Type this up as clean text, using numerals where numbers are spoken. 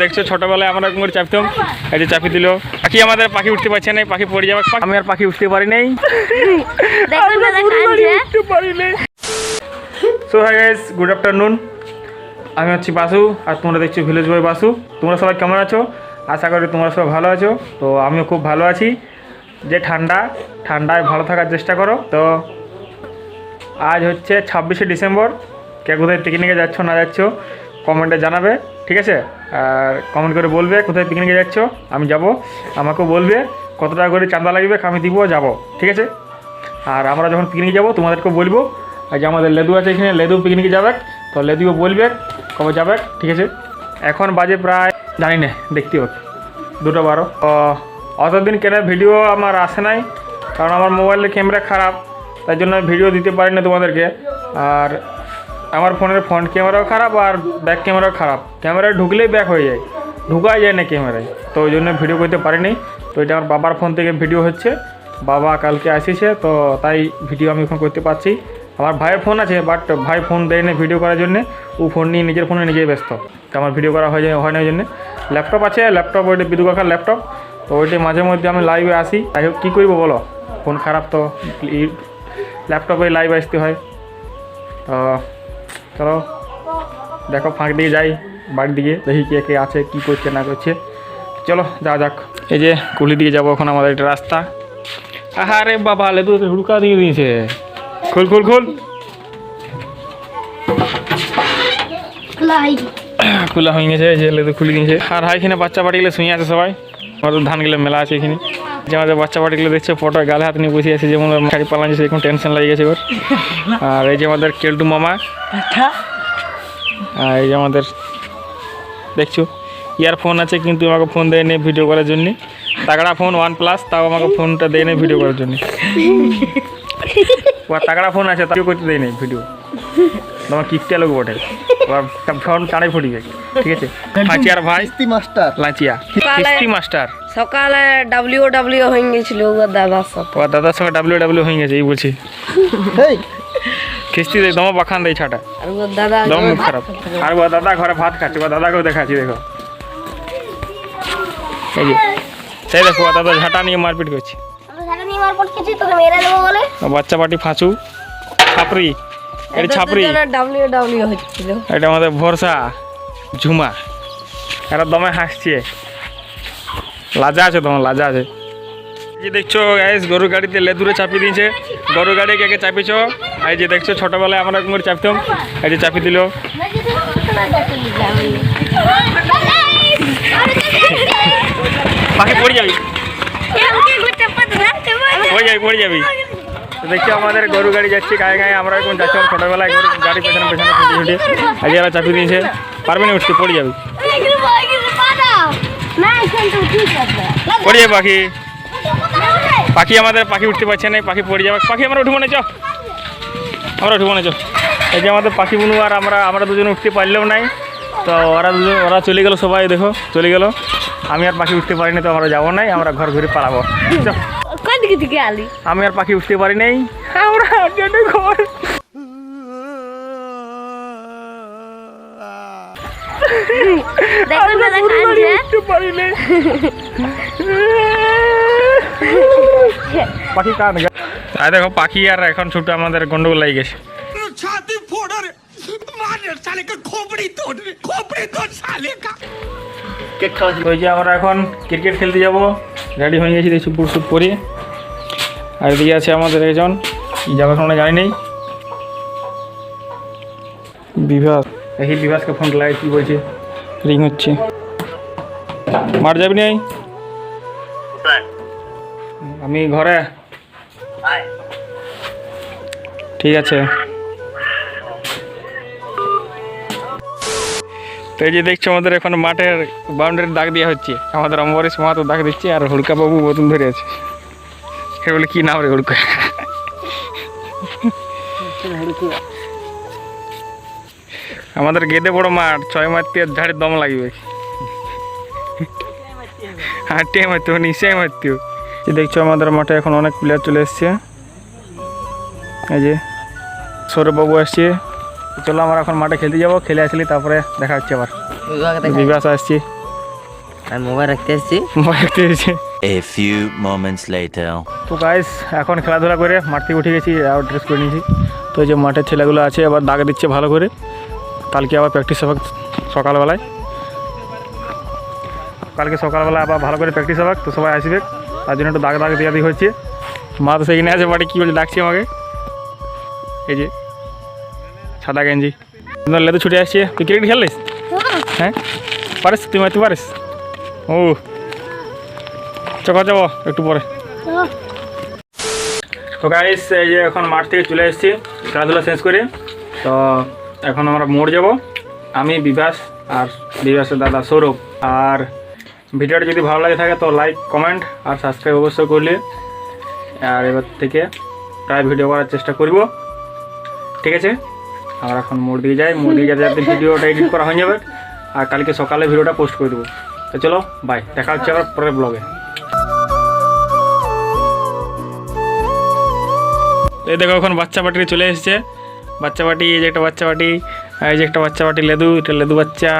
দেখছো ছোটবেলায় আমরা এরকম করে চাপতাম, এই যে চাপি দিল পাখি, আমাদের পাখি উঠতে পারছে না, পাখি পড়ে যাবে। আমি আর পাখি উঠতে পারি নাই। So hi guys, good afternoon. আমি হচ্ছি বাসু আর তোমরা দেখছো ভিলেজ বয় বাসু। তোমরা সবাই কেমন আছো? আশা করি তোমরা সবাই ভালো আছো। তো আমিও খুব ভালো আছি। যে ঠান্ডায় ভালো থাকার চেষ্টা করো। তো আজ হচ্ছে 26শে ডিসেম্বর। কে কোথায় পিকনিকে যাচ্ছ না যাচ্ছ কমেন্টে জানাবে, ঠিক আছে? আর কমেন্ট করে বলবে কোথায় পিকনিকে যাচ্ছ, আমি যাব। আমাকেও বলবে কত টাকা করে চাঁদা লাগবে, আমি দিব, যাব, ঠিক আছে? আর আমরা যখন পিকনিকে যাব তোমাদেরকেও বলবো। আর যে আমাদের লেদু আছে এখানে, লেদু পিকনিকে যাবে, তো লেদুও বলবে কবে যাবে, ঠিক আছে? এখন বাজে প্রায় জানি না, দেখতে হবে 2:12। অতদিন কেন ভিডিও আমার আসে নাই, কারণ আমার মোবাইলের ক্যামেরা খারাপ, তাই জন্য ভিডিও দিতে পারি না তোমাদেরকে। আর আমার ফোনের ফ্রন্ট ক্যামেরাও খারাপ আর ব্যাক ক্যামেরাও খারাপ। ক্যামেরায় ঢুকলেই ব্যাক হয়ে যায়, ঢুকাই যায় না ক্যামেরায়, তো ওই জন্য ভিডিও করতে পারিনি। তো এটা আমার বাবার ফোন থেকে ভিডিও হচ্ছে, বাবা কালকে আসিছে, তো তাই ভিডিও আমি এখন করতে পারছি। আমার ভাইয়ের ফোন আছে, বাট ভাই ফোন দেয় না ভিডিও করার জন্যে, ও ফোন নিয়ে নিজের ফোনে নিজেই ব্যস্ত, তো আমার ভিডিও করা হয় না ওই জন্যে। ল্যাপটপ আছে, ল্যাপটপ ওইটা বিদু কাকার ল্যাপটপ, তো ওইটা মাঝে মধ্যে আমি লাইভে আসি। তাই হোক কী করবো বলো, ফোন খারাপ তো ল্যাপটপে লাইভ আসতে হয়। তো চলো দেখো, ফাঁক দিয়ে যাই বাড়ির দিকে, দেখি কে কে আছে, কী করছে না করছে। চলো যাওয়া যাক। এই যে কুলি দিয়ে যাবো এখন, আমাদের একটা রাস্তা। আরে বাবা, লেদু হুড়কা দিয়ে দিয়েছে। খোল খোল খোল, খোলা হয়ে গেছে, যে লেদু খুলে দিয়েছে। আর এখানে বাচ্চা পাটিগুলো শুয়ে আছে সবাই, আমাদের ধানগুলো মেলা আছে এখানে। যে আমাদের বাচ্চা পাটিগুলো দেখছে ফটো গালে হাত নিয়ে বসে আছে, যেমন শাড়ি পালান আছে, এখন টেনশন লাগে গেছে ওর। আর এই যে আমাদের কেলটু মামা, আর এই যে আমাদের দেখছো ইয়ারফোন আছে, কিন্তু আমাকে ফোন দেয় নেই ভিডিও করার জন্য। তাগড়া ফোন OnePlus, তাও আমাকে ফোনটা দেয় নেই ভিডিও করার জন্য। ওর তাগড়া ফোন আছে, তাও করতে দেয় নেই ভিডিও। তোমার কিপটা লোক বটে, ওর ফোন চাঁড়াই ফুটি যায়, ঠিক আছে? লাচিয়ার ভাই মাস্টার, লাচিয়া কিস্তি মাস্টার। সকালে WW হয়ে গেছিল ওর দাদার সাথে, ওর দাদার সঙ্গে WW হয়ে গেছে, এই বলছি। কিস্তি দেয়, দমা বাখান দেয় ছাটা, আর ওর দাদা দম মুখ খারাপ। আর ওর দাদা ঘরে ভাত খাচ্ছে, ওর দাদাকেও দেখাচ্ছি, দেখো এই যে, সেই দেখো ওর দাদা ঝাঁটা নিয়ে মারপিট করছে। বাচ্চা পাটি ফাঁচু ছাপরি, এটা ছাপরি, WW হচ্ছিল। এটা আমাদের ভরসা ঝুমা, এরা দমে হাসছে, লাজা আছে, তোমার লাজা আছে। এই দেখছো গাইস, গরু গাড়িতে লেদুরে চাপিয়ে দিয়েছে। গরু গাড়ি কে কে চাপিয়েছ? এই যে দেখছো ছোটবেলায় আমরা এরকম করে চাপতাম, এই যে চাপি দিল পাখি, পড়ে যাবি, পড়ে যাবি। দেখছো আমাদের গরু গাড়ি যাচ্ছে গায়ে গায়ে, আমরা এখন যাচ্ছিলাম ছোটবেলায় গরু গাড়ি পেছনে পেছনে ছুটে ছুটে। আজ এরা চাপিয়ে দিয়েছে, পারবে না উঠতে, পড়ে যাবি, পড়ে যাবে পাখি। পাখি আমাদের পাখি উঠতে পারছে না, পাখি পড়ে যাবে। পাখি আমরা উঠবো না, চ আমরা উঠবো না, চ। এই যে আমাদের পাখি বুনু আর আমরা দুজনে উঠতে পারলেও নাই, তো ওরা চলে গেল, সবাই দেখো চলে গেল। আমি আর পাখি উঠতে পারিনি, তো আমরা যাবো নাই, আমরা ঘর ঘুরে পালাবো। আমি আর পাখি উঠতে পারি নাই, আমরা ঘর। পাখি কান তাই দেখো, পাখি আর এখন ছোট আমাদের গন্ডগোল লাগে গেছে। ওই যে আমরা এখন ক্রিকেট খেলতে যাবো, রেডি হয়ে গেছি, দেখছি পুরসুপ পরে। আর এদিকে আছে আমাদের একজন, যাবার কোনো জানি নেই, বিভাস। দেখি বিভাসকে ফোন লাগে, কি বলছে, রিং হচ্ছে। মার যাবি নাই? আমি ঘরে, ঠিক আছে। তো এই যে দেখছো আমাদের এখন মাঠের বাউন্ডারির দাগ দেওয়া হচ্ছে, আমাদের অম্বরীশ মাহাতো দাগ দিচ্ছে, আর হুড়কা বাবু বোতল ধরে আছে। সে বলে কি নাম রে হুড়কা? আমাদের গেদে বড় মাঠ, 6 মারতে ঝাড়ের দম লাগবে। হাঁটিয়ে মারতে হবে, নিচে মারতে হবে। দেখছো আমাদের মাঠে এখন অনেক প্লেয়ার চলে এসছে। এই যে সৌরভবাবু আসছে। চলো আমরা এখন মাঠে খেলতে যাবো, খেলে আসলি তারপরে দেখা হচ্ছে আবার। বিভাস আসছি, আমি মোবাইল রাখতে এসেছি। মোবাইল দেখতে এসেছে। A few moments later. তো গাইস এখন খেলাধুলা করে মাঠ থেকে উঠে গেছি আর ড্রেস করে নিয়েছি। তো এই যে মাঠের ছেলেগুলো আছে আবার দাগ দিচ্ছে ভালো করে, কালকে আবার প্র্যাকটিস হবে সকালবেলায়। কালকে সকালবেলা আবার ভালো করে প্র্যাকটিস হবে, তো সবাই আসবে, তার জন্য একটু দাগ দেওয়া দিয়ে হচ্ছে। মা তো সেখানে আছে বাড়ি, কী বলছে ডাকছি আমাকে। এই যে সাদা গেঞ্জি লেদু ছুটে আসছে। তুই ক্রিকেট খেলিস? হ্যাঁ পারিস, তুই পারিস? ও চকা যাবো একটু পরে। তো গাইস এই যে এখন মাঠ থেকে চলে এসেছি খেলাধুলা শেষ করে। তো এখন আমরা মোড় যাব, আমি বিভাস আর বিভাসের দাদা সৌরভ। আর ভিডিওটা যদি ভালো লাগে থাকে তো লাইক কমেন্ট আর সাবস্ক্রাইব অবশ্যই করলে। আর এবার থেকে প্রায় ভিডিও করার চেষ্টা করব, ঠিক আছে? আমরা এখন মোড় দিয়ে যাই, মোড় দিয়ে যাতে যাতে ভিডিওটা এডিট করা হয়ে যাবে আর কালকে সকালে ভিডিওটা পোস্ট করে দেবো। তো চলো বাই, দেখা হচ্ছে আবার পরের ব্লগে। এই দেখো এখন বাচ্চা পাটি চলে এসেছে। বাচ্চা পাটি, এই যে একটা বাচ্চা পাটি, এই যে একটা বাচ্চা পাটি লেদু, এটা লেদু বাচ্চা।